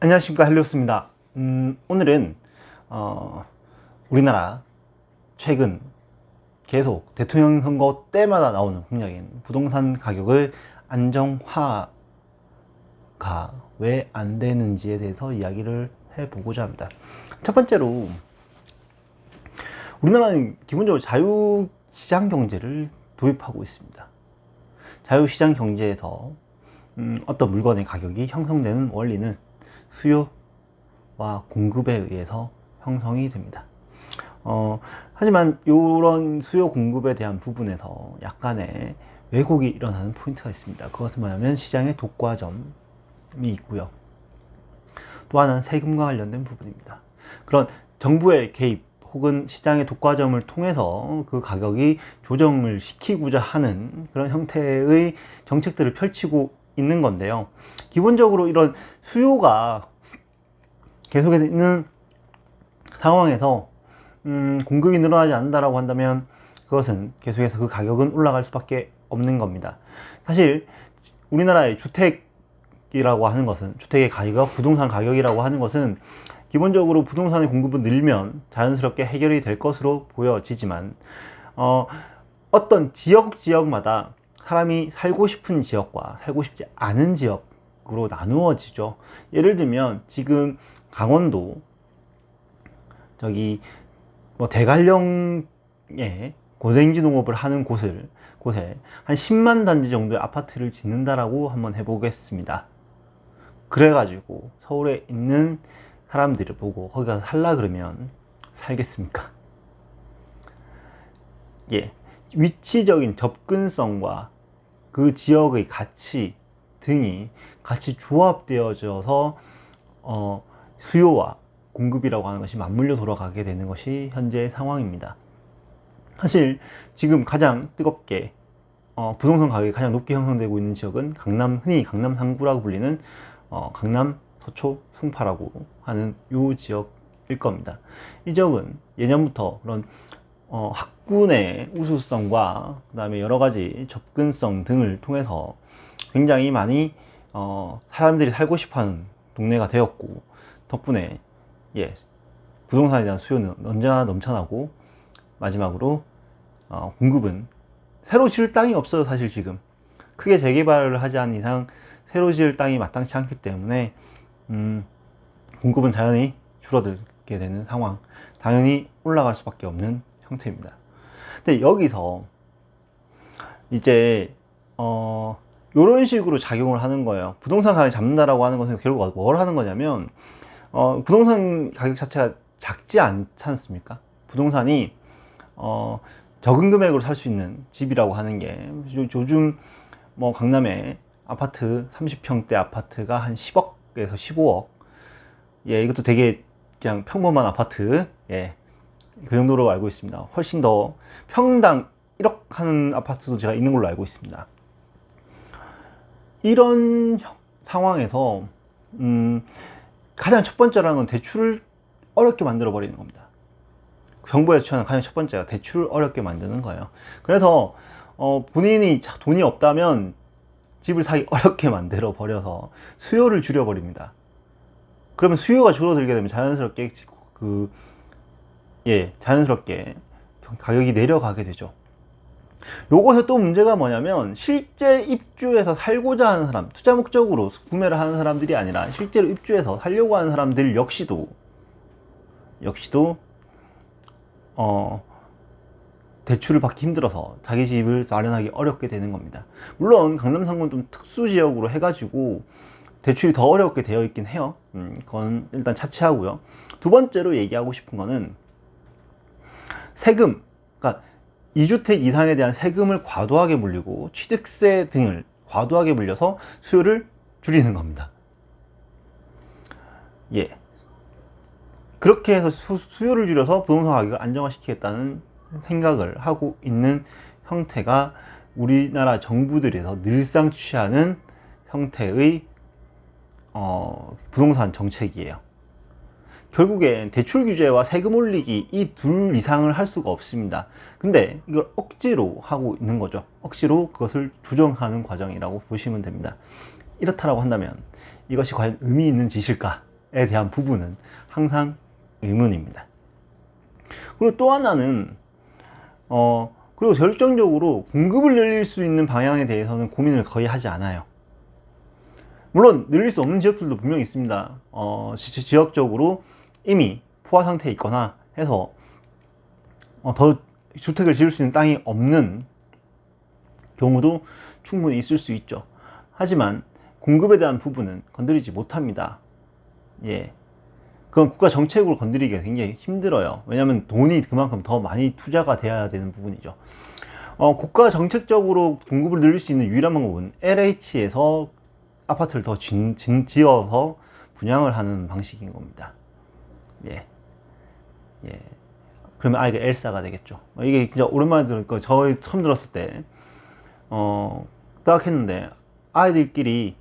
안녕하십니까, 헬리오스입니다. 오늘은 우리나라 최근 계속 대통령 선거 때마다 나오는 공약인 부동산 가격을 안정화가 왜 안 되는지에 대해서 이야기를 해보고자 합니다. 첫 번째로 우리나라는 기본적으로 자유시장 경제를 도입하고 있습니다. 자유시장 경제에서 어떤 물건의 가격이 형성되는 원리는 수요와 공급에 의해서 형성이 됩니다. 하지만 이런 수요 공급에 대한 부분에서 약간의 왜곡이 일어나는 포인트가 있습니다. 그것은 뭐냐면 시장의 독과점이 있고요. 또 하나는 세금과 관련된 부분입니다. 그런 정부의 개입 혹은 시장의 독과점을 통해서 그 가격이 조정을 시키고자 하는 그런 형태의 정책들을 펼치고 있는 건데요. 기본적으로 이런 수요가 계속해서 있는 상황에서 공급이 늘어나지 않는다라고 한다면 그것은 계속해서 그 가격은 올라갈 수밖에 없는 겁니다. 사실 우리나라의 주택이라고 하는 것은, 주택의 가격, 부동산 가격이라고 하는 것은 기본적으로 부동산의 공급은 늘면 자연스럽게 해결이 될 것으로 보여지지만 어떤 지역마다 사람이 살고 싶은 지역과 살고 싶지 않은 지역으로 나누어지죠. 예를 들면 지금 강원도 저기 대관령에 고생지 농업을 하는 곳에 한 10만 단지 정도의 아파트를 짓는다라고 한번 해보겠습니다. 그래가지고 서울에 있는 사람들을 보고 거기 가서 살라 그러면 살겠습니까? 예, 위치적인 접근성과 그 지역의 가치 등이 같이 조합되어져서 수요와 공급이라고 하는 것이 맞물려 돌아가게 되는 것이 현재의 상황입니다. 사실 지금 가장 뜨겁게 부동산 가격이 가장 높게 형성되고 있는 지역은 흔히 강남 상구라고 불리는 강남, 서초, 송파라고 하는 이 지역일 겁니다. 이 지역은 예전부터 그런 학군의 우수성과 그 다음에 여러 가지 접근성 등을 통해서 굉장히 많이 사람들이 살고 싶어하는 동네가 되었고, 덕분에 부동산에 대한 수요는 언제나 넘쳐나고, 마지막으로 공급은 새로 지을 땅이 없어요. 사실 지금 크게 재개발을 하지 않은 이상 새로 지을 땅이 마땅치 않기 때문에 공급은 자연히 줄어들게 되는 상황, 당연히 올라갈 수밖에 없는 형태입니다. 근데 여기서 이제 이런 식으로 작용을 하는 거예요. 부동산 가격을 잡는다라고 하는 것은 결국 뭘 하는 거냐면 부동산 가격 자체가 작지 않지 않습니까? 부동산이 적은 금액으로 살 수 있는 집이라고 하는 게 요즘 강남에 아파트 30평대 아파트가 한 10억에서 15억, 이것도 되게 그냥 평범한 아파트, 그 정도로 알고 있습니다. 훨씬 더 평당 1억 하는 아파트도 제가 있는 걸로 알고 있습니다. 이런 상황에서 가장 첫 번째라는 건 대출을 어렵게 만들어 버리는 겁니다. 정부에서 취하는 가장 첫 번째가 대출을 어렵게 만드는 거예요. 그래서 본인이 돈이 없다면 집을 사기 어렵게 만들어 버려서 수요를 줄여 버립니다. 그러면 수요가 줄어들게 되면 자연스럽게 자연스럽게 가격이 내려가게 되죠. 요것에 또 문제가 뭐냐면, 실제 입주해서 살고자 하는 사람, 투자 목적으로 구매를 하는 사람들이 아니라 실제로 입주해서 살려고 하는 사람들 역시도 대출을 받기 힘들어서 자기 집을 마련하기 어렵게 되는 겁니다. 물론 강남 상구는 좀 특수 지역으로 해가지고 대출이 더 어렵게 되어 있긴 해요. 그건 일단 차치하고요. 두 번째로 얘기하고 싶은 거는 세금, 그러니까 2주택 이상에 대한 세금을 과도하게 물리고 취득세 등을 과도하게 물려서 수요를 줄이는 겁니다. 그렇게 해서 수요를 줄여서 부동산 가격을 안정화시키겠다는 생각을 하고 있는 형태가 우리나라 정부들에서 늘상 취하는 형태의 부동산 정책이에요. 결국엔 대출 규제와 세금 올리기, 이 둘 이상을 할 수가 없습니다. 근데 이걸 억지로 하고 있는 거죠. 억지로 그것을 조정하는 과정이라고 보시면 됩니다. 이렇다라고 한다면 이것이 과연 의미 있는 짓일까? 대한 부분은 항상 의문입니다. 그리고 또 하나는 그리고 결정적으로 공급을 늘릴 수 있는 방향에 대해서는 고민을 거의 하지 않아요. 물론 늘릴 수 없는 지역들도 분명히 있습니다. 지역적으로 이미 포화 상태에 있거나 해서 더 주택을 지을 수 있는 땅이 없는 경우도 충분히 있을 수 있죠. 하지만 공급에 대한 부분은 건드리지 못합니다. 예. 그건 국가 정책으로 건드리기가 굉장히 힘들어요. 왜냐하면 돈이 그만큼 더 많이 투자가 돼야 되는 부분이죠. 국가 정책적으로 공급을 늘릴 수 있는 유일한 방법은 LH에서 아파트를 더 지어서 분양을 하는 방식인 겁니다. 예. 예. 그러면 이게 엘사가 되겠죠. 이게 진짜 오랜만에 들으니까 저희 처음 들었을 때 딱 했는데 아이들끼리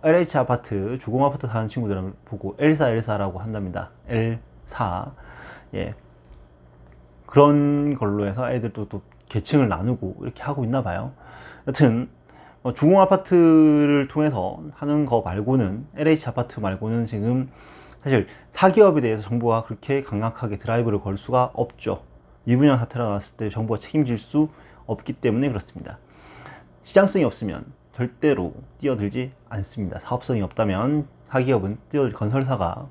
LH 아파트, 주공 아파트 사는 친구들은 보고 엘사라고 한답니다. 엘사. 예. 그런 걸로 해서 애들도 또 계층을 나누고 이렇게 하고 있나 봐요. 여튼 주공 아파트를 통해서 하는 거 말고는, LH 아파트 말고는 지금 사실 사기업에 대해서 정부가 그렇게 강력하게 드라이브를 걸 수가 없죠. 미분양 사태가 나왔을 때 정부가 책임질 수 없기 때문에 그렇습니다. 시장성이 없으면 절대로 뛰어들지 않습니다. 사업성이 없다면 사기업은 건설사가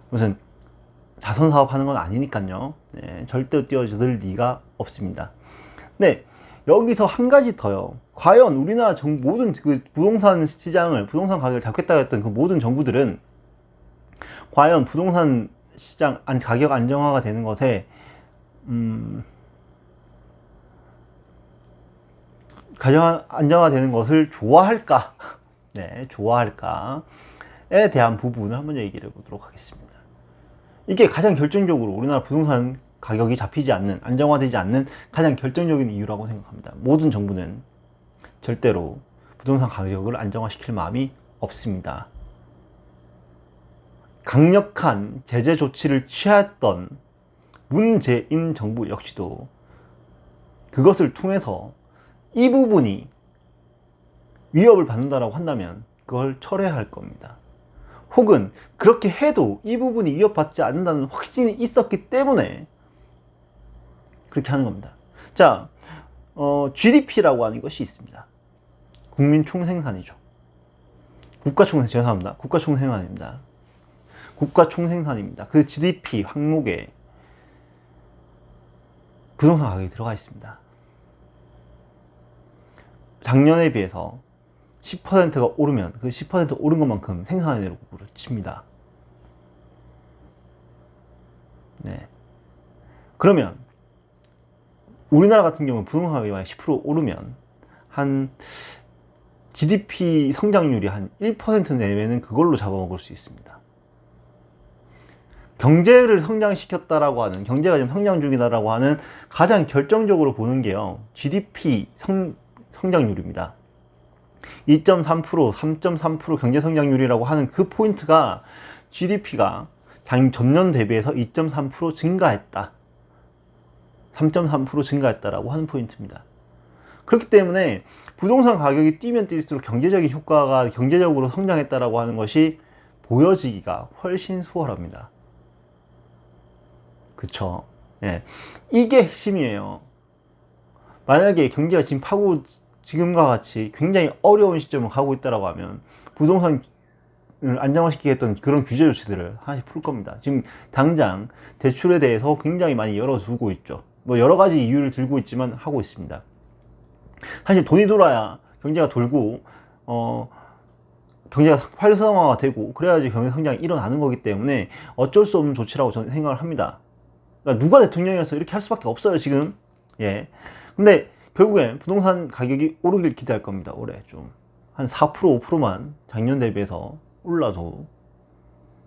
무슨 자선 사업 하는 건 아니니까요. 네, 절대 뛰어들 리가 없습니다. 네, 여기서 한 가지 더요. 과연 우리나라 모든 그 부동산 시장을, 부동산 가격을 잡겠다고 했던 그 모든 정부들은 과연 부동산 시장 가격 안정화가 되는 것에 가격 안정화되는 것을 좋아할까? 네, 좋아할까에 대한 부분을 한번 얘기를 해보도록 하겠습니다. 이게 가장 결정적으로 우리나라 부동산 가격이 잡히지 않는, 안정화되지 않는 가장 결정적인 이유라고 생각합니다. 모든 정부는 절대로 부동산 가격을 안정화시킬 마음이 없습니다. 강력한 제재 조치를 취했던 문재인 정부 역시도 그것을 통해서 이 부분이 위협을 받는다라고 한다면 그걸 철회할 겁니다. 혹은 그렇게 해도 이 부분이 위협받지 않는다는 확신이 있었기 때문에 그렇게 하는 겁니다. 자, GDP라고 하는 것이 있습니다. 국민 총생산이죠. 죄송합니다. 국가 총생산입니다. 국가 총생산입니다. 그 GDP 항목에 부동산 가격이 들어가 있습니다. 작년에 비해서 10%가 오르면 그 10% 오른 것만큼 생산해내고 칩니다. 네. 그러면 우리나라 같은 경우는 부동산 가격이 만약 10% 오르면 한 GDP 성장률이 한 1% 내외는 그걸로 잡아먹을 수 있습니다. 경제를 성장시켰다라고 하는, 경제가 지금 성장 중이다라고 하는 가장 결정적으로 보는 게요, GDP 성장률입니다. 2.3%, 3.3% 경제 성장률이라고 하는 그 포인트가 GDP가 전년 대비해서 2.3% 증가했다, 3.3% 증가했다라고 하는 포인트입니다. 그렇기 때문에 부동산 가격이 뛰면 뛸수록 경제적인 효과가, 경제적으로 성장했다라고 하는 것이 보여지기가 훨씬 수월합니다. 그쵸? 예. 이게 핵심이에요. 만약에 경제가 지금과 같이 굉장히 어려운 시점을 가고 있다라고 하면 부동산을 안정화시키겠다는 그런 규제 조치들을 하나씩 풀 겁니다. 지금 당장 대출에 대해서 굉장히 많이 열어두고 있죠. 뭐 여러 가지 이유를 들고 있지만 하고 있습니다. 사실 돈이 돌아야 경제가 돌고 경제가 활성화가 되고 그래야지 경제 성장이 일어나는 거기 때문에 어쩔 수 없는 조치라고 저는 생각을 합니다. 그러니까 누가 대통령이어서 이렇게 할 수밖에 없어요, 지금. 예. 근데 결국엔 부동산 가격이 오르길 기대할 겁니다. 올해 좀 한 4%, 5%만 작년 대비해서 올라도,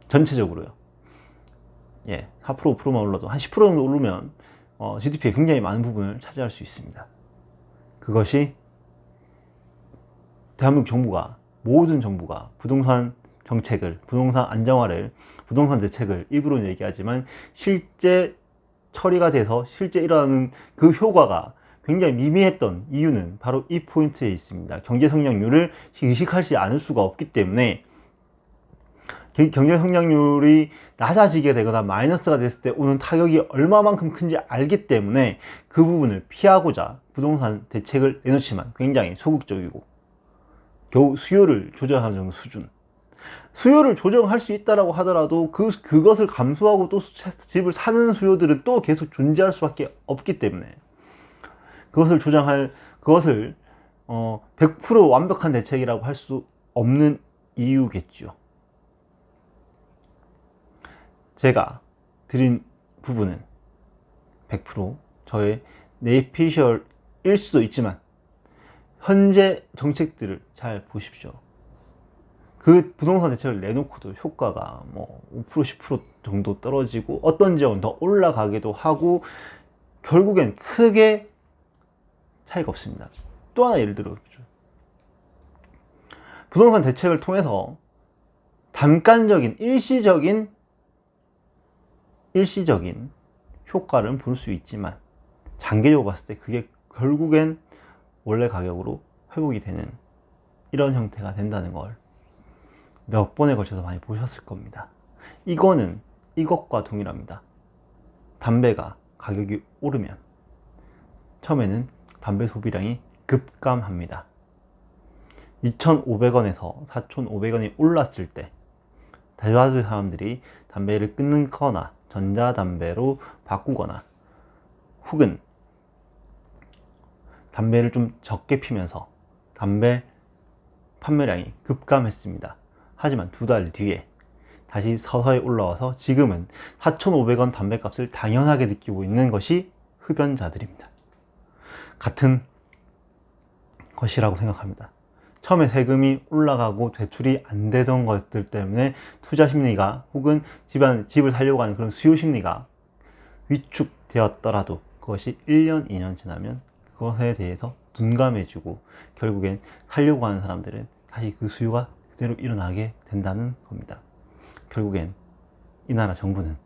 전체적으로요. 예, 4%, 5%만 올라도 한 10% 정도 오르면 GDP에 굉장히 많은 부분을 차지할 수 있습니다. 그것이 대한민국 정부가, 모든 정부가 부동산 정책을, 부동산 안정화를, 부동산 대책을 입으로는 얘기하지만 실제 처리가 돼서 실제 일어나는 그 효과가 굉장히 미미했던 이유는 바로 이 포인트에 있습니다. 경제 성장률을 의식하지 않을 수가 없기 때문에 경제 성장률이 낮아지게 되거나 마이너스가 됐을 때 오는 타격이 얼마만큼 큰지 알기 때문에 그 부분을 피하고자 부동산 대책을 내놓지만 굉장히 소극적이고 겨우 수요를 조절하는 정도 수준. 수요를 조정할 수 있다라고 하더라도 그것을 감수하고 또 집을 사는 수요들은 또 계속 존재할 수밖에 없기 때문에 그것을 100% 완벽한 대책이라고 할 수 없는 이유겠죠. 제가 드린 부분은 100% 저의 내피셜일 수도 있지만 현재 정책들을 잘 보십시오. 그 부동산 대책을 내놓고도 효과가 뭐 5% 10% 정도 떨어지고 어떤 지역은 더 올라가기도 하고 결국엔 크게 차이가 없습니다. 또 하나 예를 들어 부동산 대책을 통해서 단간적인 일시적인 효과를 볼 수 있지만 장기적으로 봤을 때 그게 결국엔 원래 가격으로 회복이 되는 이런 형태가 된다는 걸 몇 번에 걸쳐서 많이 보셨을 겁니다. 이것과 동일합니다. 담배가 가격이 오르면 처음에는 담배 소비량이 급감합니다. 2,500원에서 4,500원이 올랐을 때 대다수 사람들이 담배를 끊거나 전자담배로 바꾸거나 혹은 담배를 좀 적게 피면서 담배 판매량이 급감했습니다. 하지만 2달 뒤에 다시 서서히 올라와서 지금은 4,500원 담배값을 당연하게 느끼고 있는 것이 흡연자들입니다. 같은 것이라고 생각합니다. 처음에 세금이 올라가고 대출이 안 되던 것들 때문에 투자 심리가 혹은 집을 살려고 하는 그런 수요 심리가 위축되었더라도 그것이 1년, 2년 지나면 그것에 대해서 둔감해지고 결국엔 살려고 하는 사람들은 다시 그 수요가 그대로 일어나게 된다는 겁니다. 결국엔 이 나라 정부는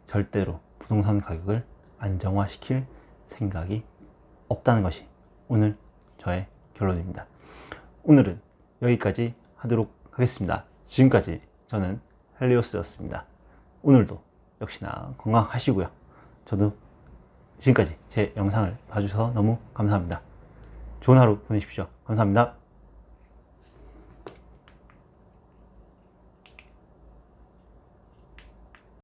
절대로 부동산 가격을 안정화시킬 생각이 없다는 것이 오늘 저의 결론입니다. 오늘은 여기까지 하도록 하겠습니다. 지금까지 저는 헬리오스였습니다. 오늘도 역시나 건강하시고요. 저도 지금까지 제 영상을 봐주셔서 너무 감사합니다. 좋은 하루 보내십시오. 감사합니다.